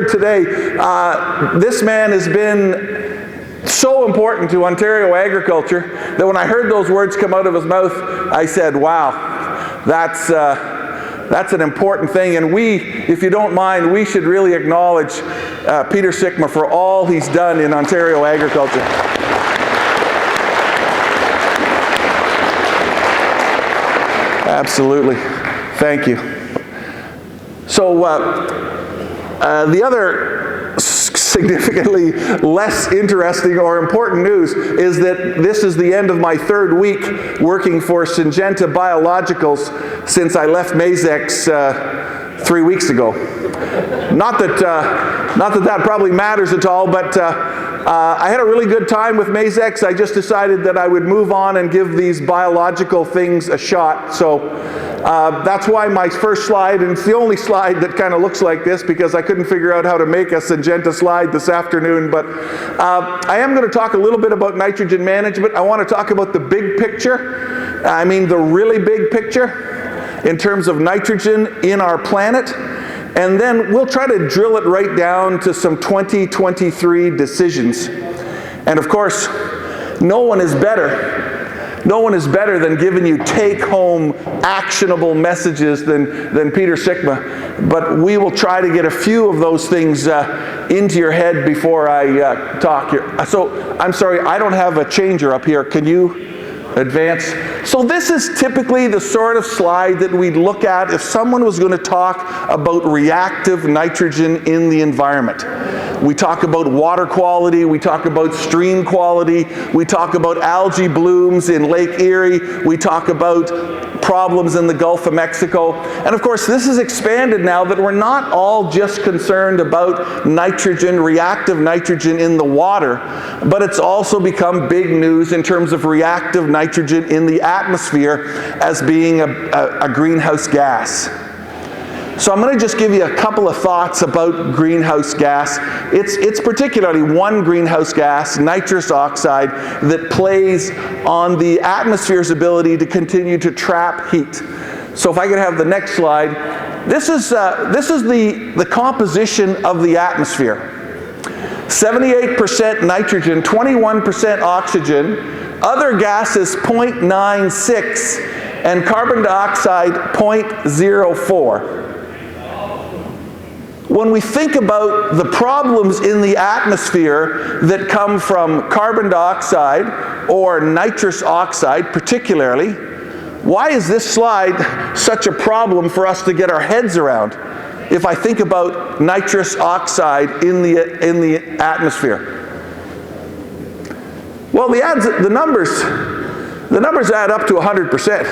heard today, this man has been so important to Ontario agriculture that when I heard those words come out of his mouth, I said, wow, that's an important thing. And we, if you don't mind, we should really acknowledge Peter Sikma for all he's done in Ontario agriculture. Absolutely. Thank you. So the other significantly less interesting or important news is that this is the end of my third week working for Syngenta Biologicals since I left Mazex 3 weeks ago. Not that probably matters at all, but I had a really good time with Mazex. I just decided that I would move on and give these biological things a shot. So that's why my first slide, and it's the only slide that kind of looks like this because I couldn't figure out how to make a Syngenta slide this afternoon, but I am going to talk a little bit about nitrogen management. I want to talk about the big picture. I mean the really big picture in terms of nitrogen in our planet. And then we'll try to drill it right down to some 2023 decisions. And of course, no one is better than giving you take-home actionable messages than Peter Sikma. But we will try to get a few of those things into your head before I talk here. So I'm sorry, I don't have a changer up here. Can you advance? So this is typically the sort of slide that we'd look at if someone was going to talk about reactive nitrogen in the environment. We talk about water quality, we talk about stream quality, we talk about algae blooms in Lake Erie, we talk about problems in the Gulf of Mexico. And of course, this is expanded now that we're not all just concerned about nitrogen, reactive nitrogen in the water, but it's also become big news in terms of reactive nitrogen in the atmosphere as being a greenhouse gas. So I'm going to just give you a couple of thoughts about greenhouse gas. It's particularly one greenhouse gas, nitrous oxide, that plays on the atmosphere's ability to continue to trap heat. So if I could have the next slide. This is the composition of the atmosphere. 78% nitrogen, 21% oxygen, other gases 0.96, and carbon dioxide 0.04. When we think about the problems in the atmosphere that come from carbon dioxide or nitrous oxide particularly, why is this slide such a problem for us to get our heads around if I think about nitrous oxide in the atmosphere? Well, the numbers add up to 100%.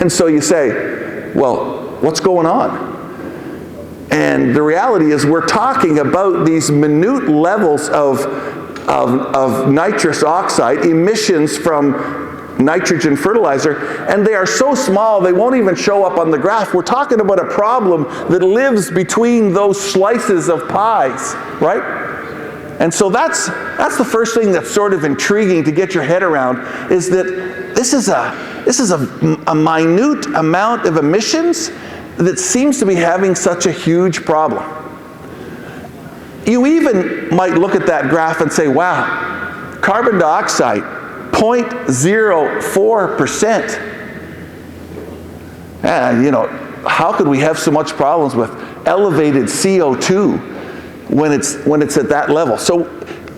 And so you say, well, what's going on? And the reality is we're talking about these minute levels of nitrous oxide, emissions from nitrogen fertilizer, and they are so small they won't even show up on the graph. We're talking about a problem that lives between those slices of pies, right? And so that's the first thing that's sort of intriguing to get your head around, is that this is a minute amount of emissions that seems to be having such a huge problem. You even might look at that graph and say, wow, carbon dioxide, 0.04%. You know, how could we have so much problems with elevated CO2 when it's at that level? So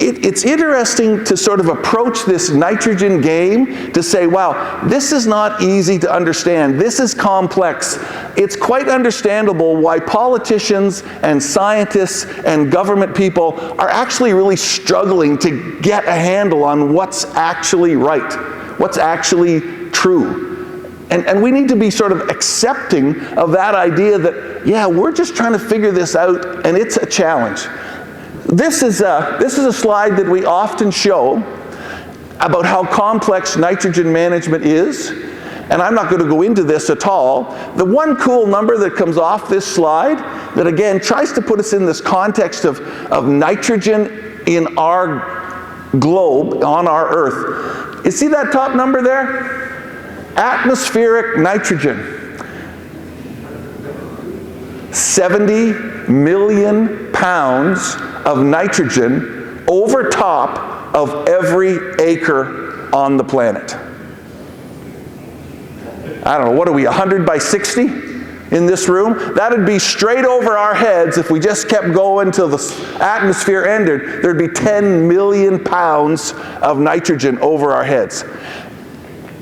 it's interesting to sort of approach this nitrogen game to say, wow, this is not easy to understand. This is complex. It's quite understandable why politicians and scientists and government people are actually really struggling to get a handle on what's actually right, what's actually true. And we need to be sort of accepting of that idea that, yeah, we're just trying to figure this out, and it's a challenge. This is a slide that we often show about how complex nitrogen management is, and I'm not going to go into this at all. The one cool number that comes off this slide that again tries to put us in this context of nitrogen in our globe, on our Earth. You see that top number there? Atmospheric nitrogen. 70 million pounds of nitrogen over top of every acre on the planet. I don't know, what are we, 100 by 60 in this room? That'd be straight over our heads. If we just kept going till the atmosphere ended, there'd be 10 million pounds of nitrogen over our heads.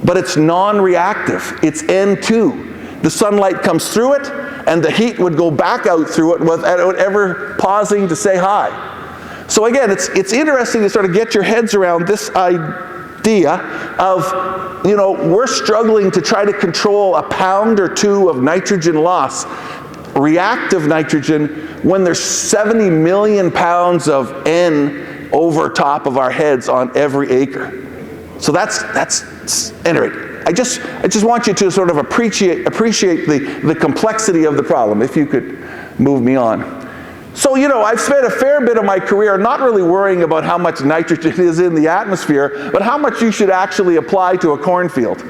But it's non-reactive. It's N2. The sunlight comes through it, and the heat would go back out through it without ever pausing to say hi. So again, it's interesting to sort of get your heads around this idea of, you know, we're struggling to try to control a pound or two of nitrogen loss, reactive nitrogen, when there's 70 million pounds of N over top of our heads on every acre. So that's anyway. I just want you to sort of appreciate the complexity of the problem, if you could move me on. So, you know, I've spent a fair bit of my career not really worrying about how much nitrogen is in the atmosphere, but how much you should actually apply to a cornfield.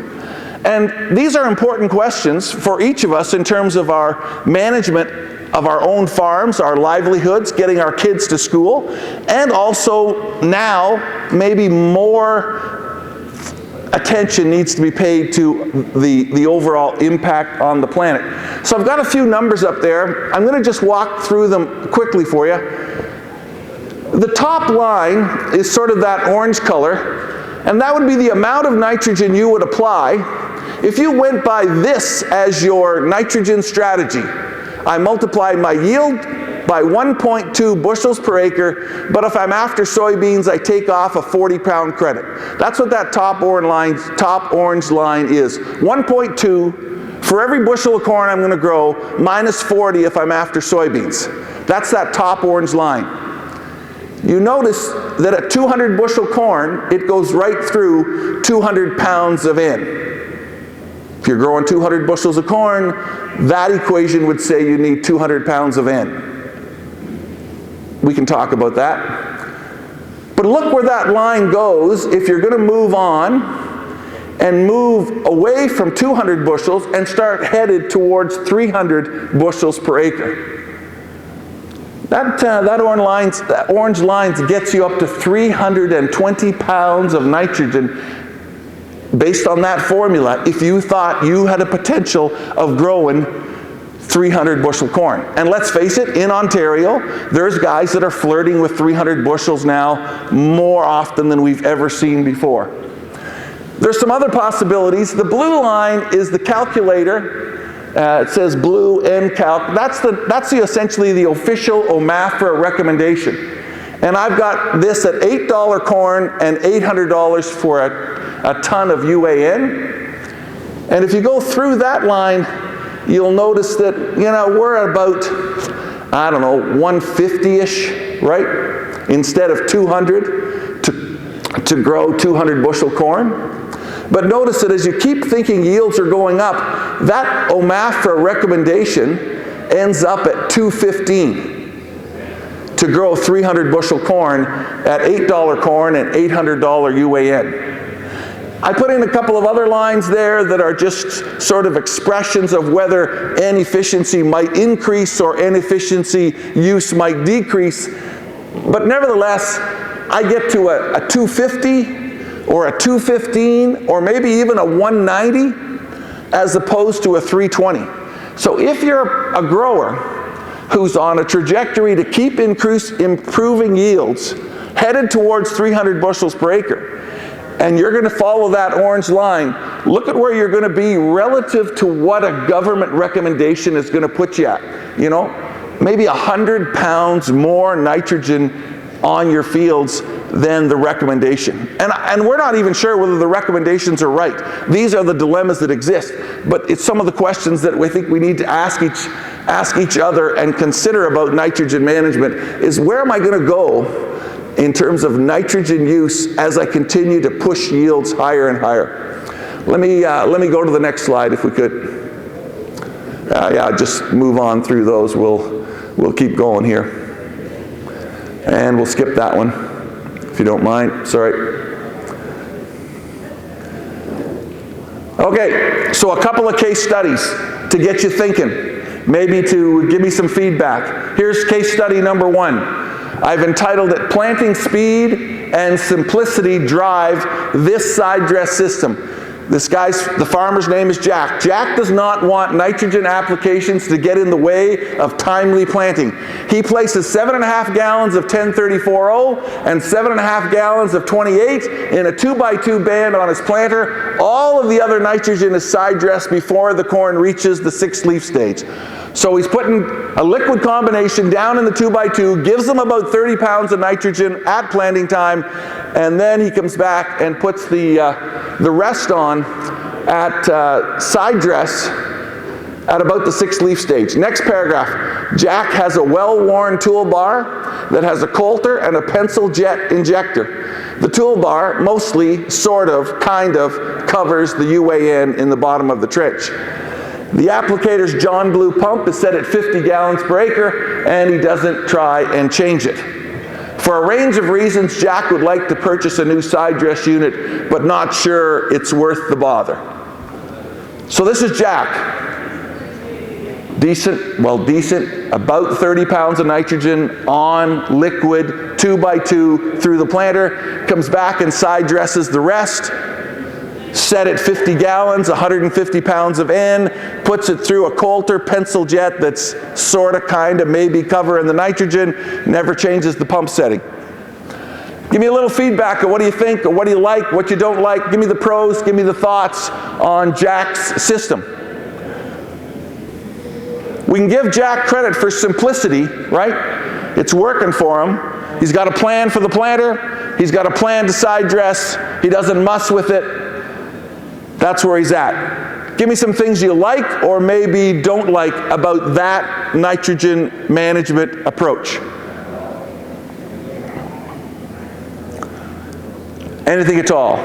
And these are important questions for each of us in terms of our management of our own farms, our livelihoods, getting our kids to school, and also now maybe more attention needs to be paid to the overall impact on the planet. So I've got a few numbers up there. I'm going to just walk through them quickly for you. The top line is sort of that orange color, and that would be the amount of nitrogen you would apply if you went by this as your nitrogen strategy. I multiplied my yield by 1.2 bushels per acre, but if I'm after soybeans, I take off a 40-pound credit. That's what that top orange line is. 1.2 for every bushel of corn I'm going to grow, minus 40 if I'm after soybeans. That's that top orange line. You notice that at 200 bushel corn, it goes right through 200 pounds of N. If you're growing 200 bushels of corn, that equation would say you need 200 pounds of N. We can talk about that. But look where that line goes if you're going to move on and move away from 200 bushels and start headed towards 300 bushels per acre. That orange line gets you up to 320 pounds of nitrogen based on that formula if you thought you had a potential of growing 300 bushel corn. And let's face it, in Ontario, there's guys that are flirting with 300 bushels now more often than we've ever seen before. There's some other possibilities. The blue line is the calculator. It says blue NCalc. That's essentially the official OMAFRA recommendation. And I've got this at $8 corn and $800 for a ton of UAN. And if you go through that line, you'll notice that, you know, we're about, I don't know, 150-ish, right? Instead of 200 to grow 200 bushel corn. But notice that as you keep thinking yields are going up, that OMAFRA recommendation ends up at 215 to grow 300 bushel corn at $8 corn and $800 UAN. I put in a couple of other lines there that are just sort of expressions of whether N efficiency might increase or N efficiency use might decrease. But nevertheless, I get to a 250 or a 215 or maybe even a 190 as opposed to a 320. So if you're a grower who's on a trajectory to keep improving yields, headed towards 300 bushels per acre, and you're going to follow that orange line, look at where you're going to be relative to what a government recommendation is going to put you at. You know, maybe 100 pounds more nitrogen on your fields than the recommendation. And we're not even sure whether the recommendations are right. These are the dilemmas that exist. But it's some of the questions that we think we need to ask each other and consider about nitrogen management is, where am I going to go in terms of nitrogen use as I continue to push yields higher and higher? Let me go to the next slide if we could. Yeah, just move on through those. We'll keep going here. And we'll skip that one, if you don't mind. Sorry. Okay, so a couple of case studies to get you thinking. maybe to give me some feedback. Here's case study number 1. I've entitled it, Planting Speed and Simplicity Drive This Side Dress System. The farmer's name is Jack. Jack does not want nitrogen applications to get in the way of timely planting. He places 7.5 gallons of 1034O and 7.5 gallons of 28 in a 2x2 band on his planter. All of the other nitrogen is side dressed before the corn reaches the 6th leaf stage. So he's putting a liquid combination down in the 2x2, gives them about 30 pounds of nitrogen at planting time, and then he comes back and puts the rest on at side dress at about the 6th leaf stage. Next paragraph. Jack has a well-worn toolbar that has a coulter and a pencil jet injector. The toolbar mostly, sort of, kind of, covers the UAN in the bottom of the trench. The applicator's John Blue pump is set at 50 gallons per acre, and he doesn't try and change it. For a range of reasons, Jack would like to purchase a new side dress unit, but not sure it's worth the bother. So this is Jack. Decent, about 30 pounds of nitrogen on liquid 2x2 through the planter, comes back and side dresses the rest. Set at 50 gallons, 150 pounds of N, puts it through a coulter pencil jet that's sort of, kind of, maybe covering the nitrogen, never changes the pump setting. Give me a little feedback of what do you think, or what do you like, what you don't like. Give me the pros, give me the thoughts on Jack's system. We can give Jack credit for simplicity, right? It's working for him. He's got a plan for the planter. He's got a plan to side dress. He doesn't muss with it. That's where he's at. Give me some things you like or maybe don't like about that nitrogen management approach. Anything at all?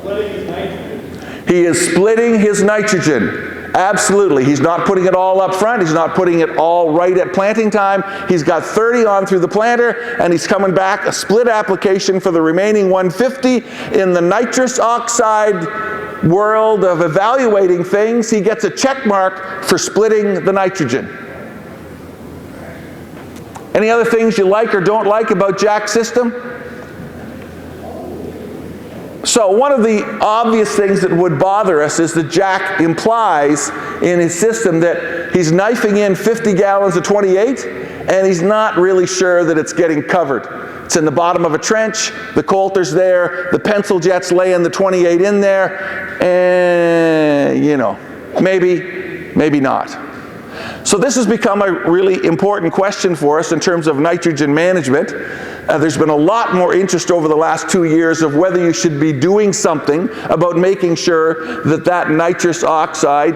Splitting his nitrogen. He is splitting his nitrogen. Absolutely. He's not putting it all up front. He's not putting it all right at planting time. He's got 30 on through the planter, and he's coming back a split application for the remaining 150. In the nitrous oxide world of evaluating things, he gets a check mark for splitting the nitrogen. Any other things you like or don't like about Jack's system? So one of the obvious things that would bother us is that Jack implies in his system that he's knifing in 50 gallons of 28, and he's not really sure that it's getting covered. It's in the bottom of a trench, the coulter's there, the pencil jet's laying the 28 in there, and maybe not. So this has become a really important question for us in terms of nitrogen management. There's been a lot more interest over the last 2 years of whether you should be doing something about making sure that that nitrous oxide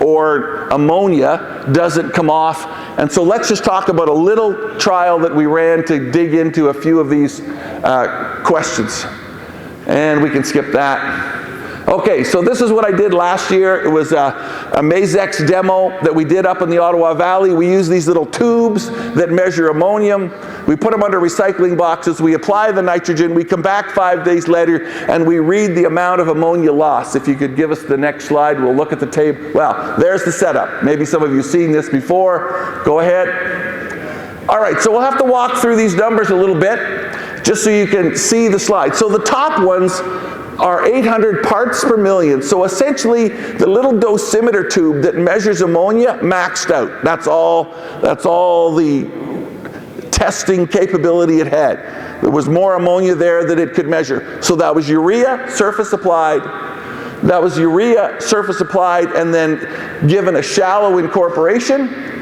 or ammonia doesn't come off. And so let's just talk about a little trial that we ran to dig into a few of these questions. And we can skip that. Okay, so this is what I did last year. It was a Mazex demo that we did up in the Ottawa Valley. We use these little tubes that measure ammonium. We put them under recycling boxes. We apply the nitrogen. We come back 5 days later, and we read the amount of ammonia loss. If you could give us the next slide, we'll look at the table. Well, there's the setup. Maybe some of you have seen this before. Go ahead. All right, so we'll have to walk through these numbers a little bit, just so you can see the slide. So the top ones are 800 parts per million. So essentially, the little dosimeter tube that measures ammonia maxed out. That's all the testing capability it had. There was more ammonia there that it could measure. So that was urea, surface applied. That was urea, surface applied, and then given a shallow incorporation.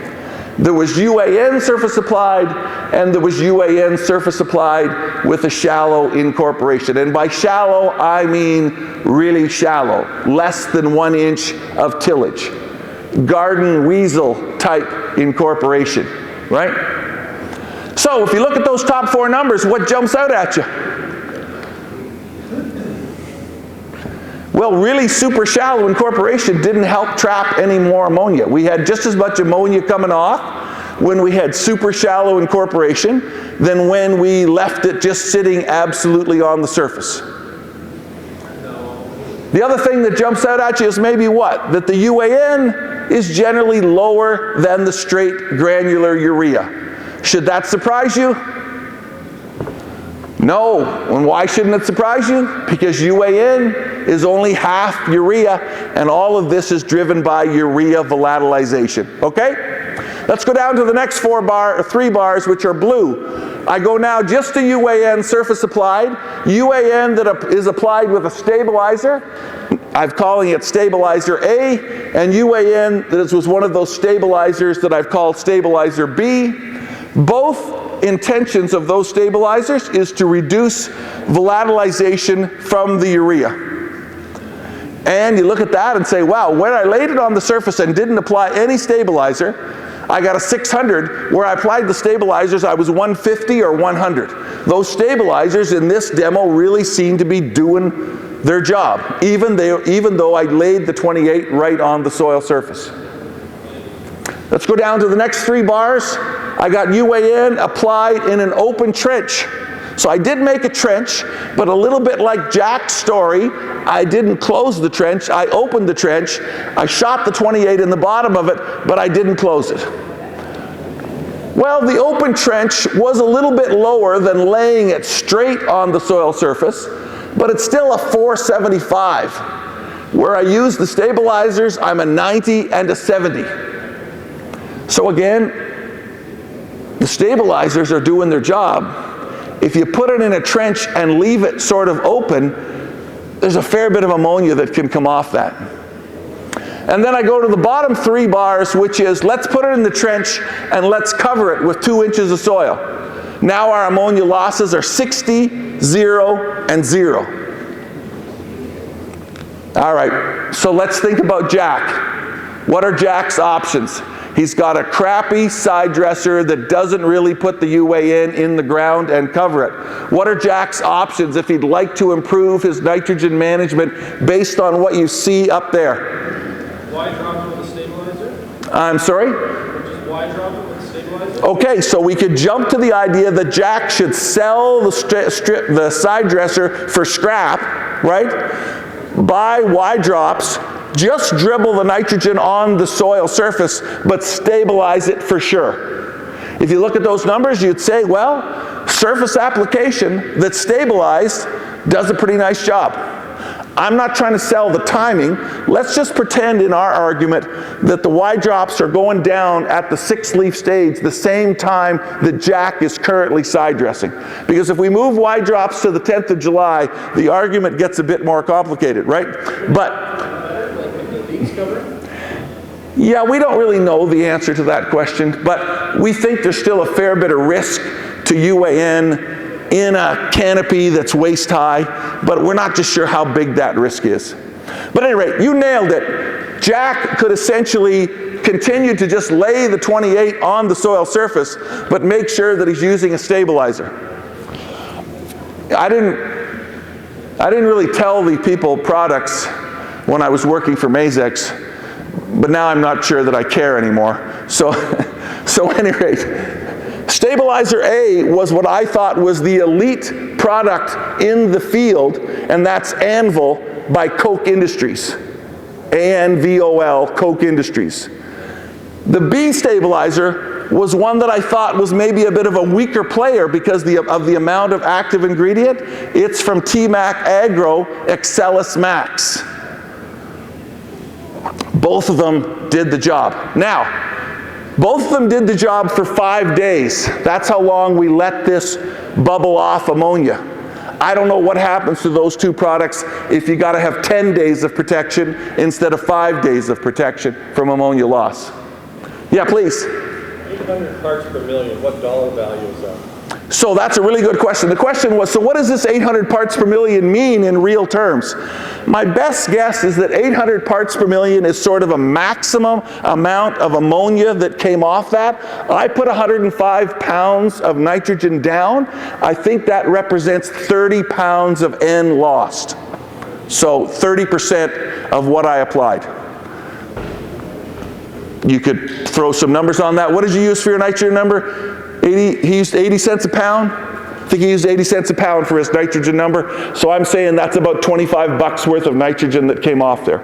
There was UAN surface applied, and there was UAN surface applied with a shallow incorporation. And by shallow, I mean really shallow, less than 1 inch of tillage. Garden weasel type incorporation, right? So if you look at those top 4 numbers, what jumps out at you? Well, really super shallow incorporation didn't help trap any more ammonia. We had just as much ammonia coming off when we had super shallow incorporation than when we left it just sitting absolutely on the surface. The other thing that jumps out at you is maybe what? That the UAN is generally lower than the straight granular urea. Should that surprise you? No. And why shouldn't it surprise you? Because UAN is only half urea, and all of this is driven by urea volatilization. Okay? Let's go down to the next 3 bars, which are blue. I go now just to UAN surface applied. UAN that is applied with a stabilizer. I'm calling it stabilizer A, and UAN that was one of those stabilizers that I've called stabilizer B. Both intentions of those stabilizers is to reduce volatilization from the urea. And you look at that and say, wow, when I laid it on the surface and didn't apply any stabilizer, I got a 600. Where I applied the stabilizers, I was 150 or 100. Those stabilizers in this demo really seem to be doing their job, even though I laid the 28 right on the soil surface. Let's go down to the next 3 bars. I got UAN applied in an open trench. So I did make a trench, but a little bit like Jack's story, I didn't close the trench. I opened the trench. I shot the 28 in the bottom of it, but I didn't close it. Well, the open trench was a little bit lower than laying it straight on the soil surface, but it's still a 475. Where I used the stabilizers, I'm a 90 and a 70. So again, the stabilizers are doing their job. If you put it in a trench and leave it sort of open, there's a fair bit of ammonia that can come off that. And then I go to the bottom 3 bars, which is let's put it in the trench and let's cover it with 2 inches of soil. Now our ammonia losses are 60, 0, and 0. All right, so let's think about Jack. What are Jack's options? He's got a crappy side dresser that doesn't really put the UAN in the ground and cover it. What are Jack's options if he'd like to improve his nitrogen management based on what you see up there? Why drop it with a stabilizer? I'm sorry? Just why drop it with a stabilizer? Okay, so we could jump to the idea that Jack should sell the side dresser for scrap, right? Buy Y drops. Just dribble the nitrogen on the soil surface, but stabilize it for sure. If you look at those numbers, you'd say, well, surface application that's stabilized does a pretty nice job. I'm not trying to sell the timing. Let's just pretend in our argument that the Y drops are going down at the 6-leaf stage the same time that Jack is currently side dressing. Because if we move Y drops to the 10th of July, the argument gets a bit more complicated, right? But yeah, we don't really know the answer to that question, but we think there's still a fair bit of risk to UAN in a canopy that's waist high, but we're not just sure how big that risk is. But at any rate, you nailed it. Jack could essentially continue to just lay the 28 on the soil surface, but make sure that he's using a stabilizer. I didn't really tell the people products when I was working for Mazex, but now I'm not sure that I care anymore. So at any rate, stabilizer A was what I thought was the elite product in the field, and that's Anvil by Koch Industries. A-N-V-O-L, Koch Industries. The B stabilizer was one that I thought was maybe a bit of a weaker player because of the amount of active ingredient. It's from T-Mac Agro Excellus Max. Both of them did the job. Now, both of them did the job for 5 days. That's how long we let this bubble off ammonia. I don't know what happens to those 2 products if you got to have 10 days of protection instead of 5 days of protection from ammonia loss. Yeah, please. 800 parts per million, what dollar value is that? So that's a really good question. The question was, so what does this 800 parts per million mean in real terms? My best guess is that 800 parts per million is sort of a maximum amount of ammonia that came off that. I put 105 pounds of nitrogen down. I think that represents 30 pounds of N lost. So 30% of what I applied. You could throw some numbers on that. What did you use for your nitrogen number? He used 80 cents a pound, think he used 80 cents a pound for his nitrogen number. So I'm saying that's about 25 bucks worth of nitrogen that came off there.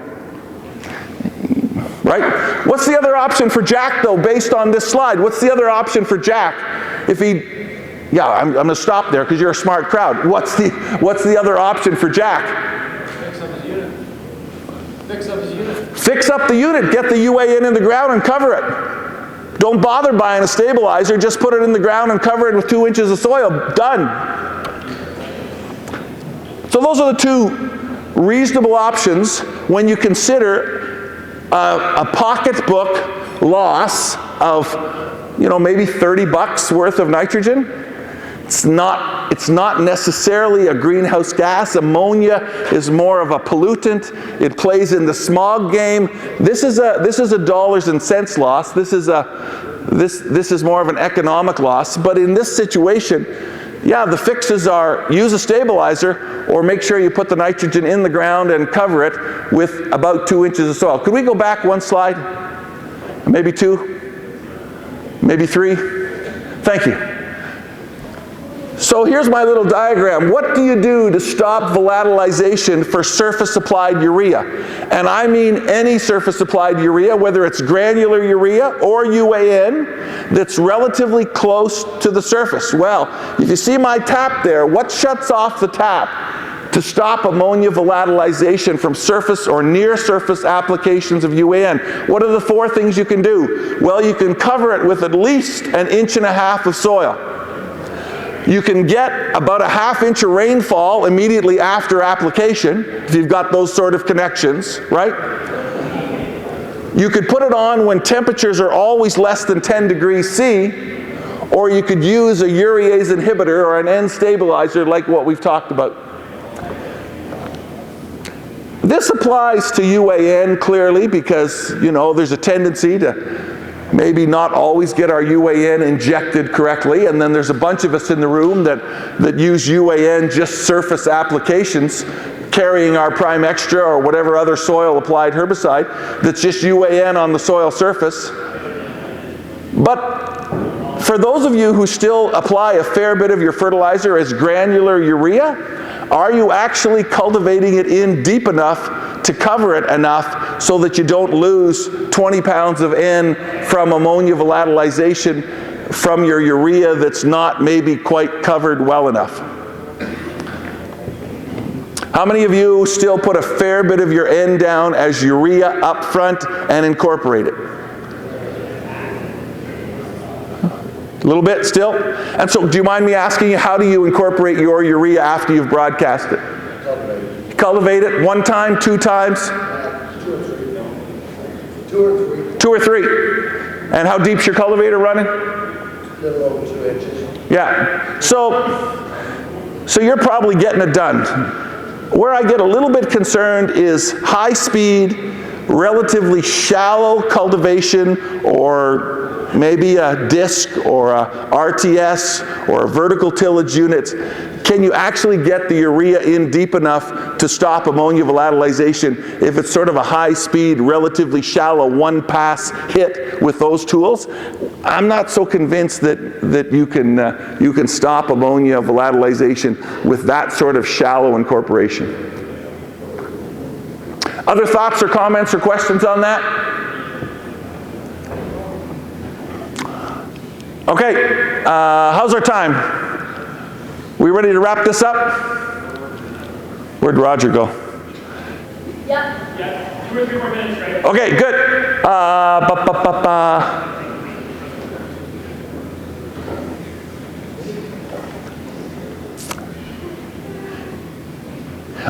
Right? What's the other option for Jack, though, based on this slide? What's the other option for Jack? If he, yeah, I'm going to stop there because you're a smart crowd. What's the other option for Jack? Fix up his unit. Fix up his unit. Fix up the unit. Get the UAN in the ground and cover it. Don't bother buying a stabilizer. Just put it in the ground and cover it with 2 inches of soil. Done. So those are the two reasonable options when you consider a pocketbook loss of, maybe 30 bucks worth of nitrogen. It's not necessarily a greenhouse gas. Ammonia is more of a pollutant. It plays in the smog game. This is a dollars and cents loss. This is more of an economic loss. But in this situation, yeah, the fixes are use a stabilizer or make sure you put the nitrogen in the ground and cover it with about 2 inches of soil. Could we go back one slide? Maybe 2? Maybe 3? Thank you. So here's my little diagram. What do you do to stop volatilization for surface-applied urea? And I mean any surface-applied urea, whether it's granular urea or UAN, that's relatively close to the surface. Well, if you see my tap there, what shuts off the tap to stop ammonia volatilization from surface or near-surface applications of UAN? What are the 4 things you can do? Well, you can cover it with at least 1.5 inches of soil. You can get about a 1/2 inch of rainfall immediately after application, if you've got those sort of connections, right? You could put it on when temperatures are always less than 10 degrees C, or you could use a urease inhibitor or an N stabilizer like what we've talked about. This applies to UAN clearly because, there's a tendency to maybe not always get our UAN injected correctly, and then there's a bunch of us in the room that use UAN just surface applications, carrying our Prime Extra or whatever other soil applied herbicide that's just UAN on the soil surface. But for those of you who still apply a fair bit of your fertilizer as granular urea, are you actually cultivating it in deep enough to cover it enough so that you don't lose 20 pounds of N from ammonia volatilization from your urea that's not maybe quite covered well enough? How many of you still put a fair bit of your N down as urea up front and incorporate it? A little bit still? And so do you mind me asking you, how do you incorporate your urea after you've broadcast it? Cultivate it 1 time, 2 times? 2 or 3. 2 or 3. And how deep's your cultivator running? A little over 2 inches. Yeah. So you're probably getting it done. Where I get a little bit concerned is high speed, relatively shallow cultivation, or maybe a disc or a RTS or a vertical tillage unit. Can you actually get the urea in deep enough to stop ammonia volatilization if it's sort of a high speed, relatively shallow 1-pass hit with those tools? I'm not so convinced that you can stop ammonia volatilization with that sort of shallow incorporation. Other thoughts or comments or questions on that? Okay, how's our time? We ready to wrap this up? Where'd Roger go? Yeah, 2 or 3 more minutes, right? Okay, good.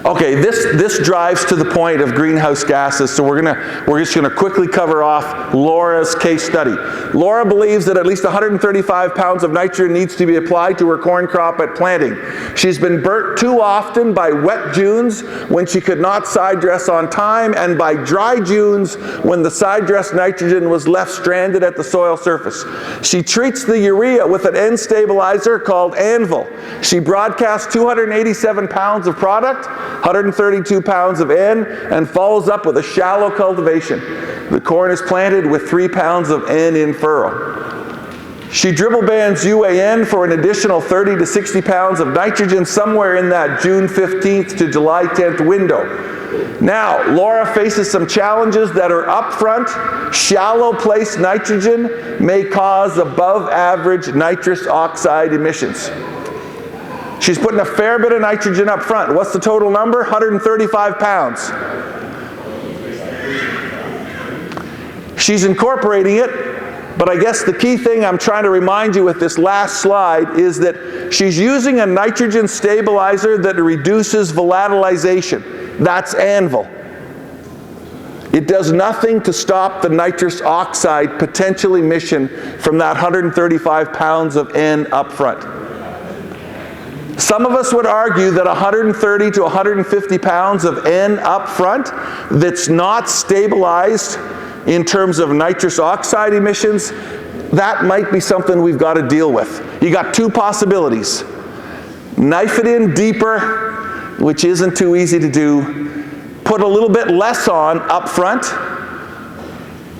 Okay, this drives to the point of greenhouse gases, so we're just gonna quickly cover off Laura's case study. Laura believes that at least 135 pounds of nitrogen needs to be applied to her corn crop at planting. She's been burnt too often by wet Junes when she could not side dress on time, and by dry Junes when the side dress nitrogen was left stranded at the soil surface. She treats the urea with an N stabilizer called Anvil. She broadcasts 287 pounds of product, 132 pounds of N, and follows up with a shallow cultivation. The corn is planted with 3 pounds of N in furrow. She dribble bands UAN for an additional 30 to 60 pounds of nitrogen somewhere in that June 15th to July 10th window. Now, Laura faces some challenges that are upfront. Shallow place nitrogen may cause above average nitrous oxide emissions. She's putting a fair bit of nitrogen up front. What's the total number? 135 pounds. She's incorporating it, but I guess the key thing I'm trying to remind you with this last slide is that she's using a nitrogen stabilizer that reduces volatilization. That's Anvil. It does nothing to stop the nitrous oxide potential emission from that 135 pounds of N up front. Some of us would argue that 130 to 150 pounds of N up front that's not stabilized in terms of nitrous oxide emissions, that might be something we've got to deal with. You got two possibilities. Knife it in deeper, which isn't too easy to do, put a little bit less on up front,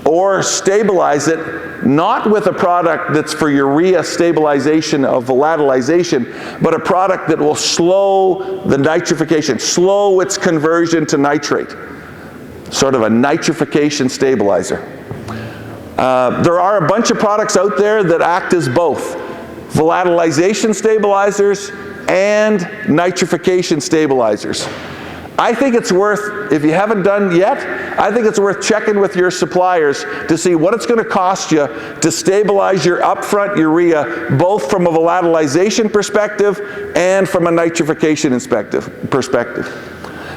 or stabilize it, not with a product that's for urea stabilization of volatilization, but a product that will slow the nitrification, slow its conversion to nitrate. Sort of a nitrification stabilizer. There are a bunch of products out there that act as both volatilization stabilizers and nitrification stabilizers. I think it's worth, if you haven't done yet, I think it's worth checking with your suppliers to see what it's going to cost you to stabilize your upfront urea, both from a volatilization perspective and from a nitrification perspective.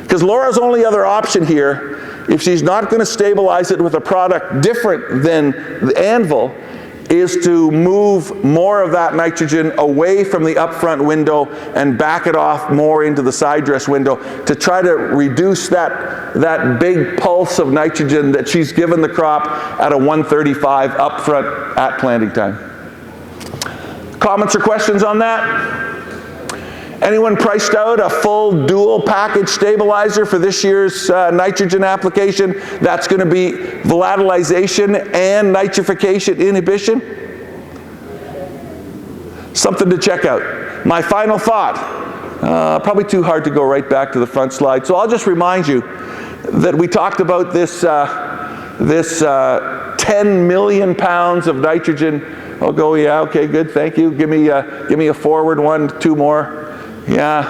Because Laura's only other option here, if she's not going to stabilize it with a product different than the Anvil, is to move more of that nitrogen away from the upfront window and back it off more into the side dress window to try to reduce that big pulse of nitrogen that she's given the crop at a 135 upfront at planting time. Comments or questions on that? Anyone priced out a full dual package stabilizer for this year's nitrogen application that's going to be volatilization and nitrification inhibition? Something to check out. My final thought, probably too hard to go right back to the front slide, so I'll just remind you that we talked about this 10 million pounds of nitrogen. I'll go, yeah, okay, good, thank you. Give me a forward one, two more. Yeah,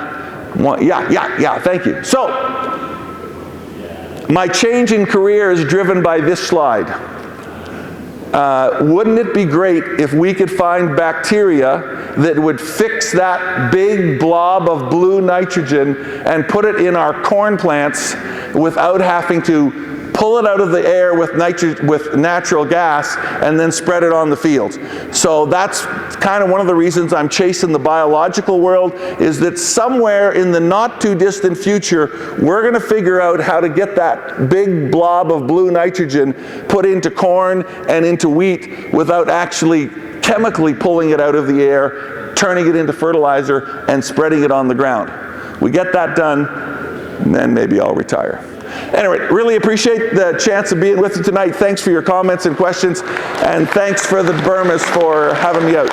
thank you. So, my change in career is driven by this slide. Wouldn't it be great if we could find bacteria that would fix that big blob of blue nitrogen and put it in our corn plants without having to pull it out of the air with natural gas and then spread it on the field. So that's kind of one of the reasons I'm chasing the biological world, is that somewhere in the not too distant future, we're going to figure out how to get that big blob of blue nitrogen put into corn and into wheat without actually chemically pulling it out of the air, turning it into fertilizer, and spreading it on the ground. We get that done, and then maybe I'll retire. Anyway, really appreciate the chance of being with you tonight. Thanks for your comments and questions, and thanks for the Burmas for having me out.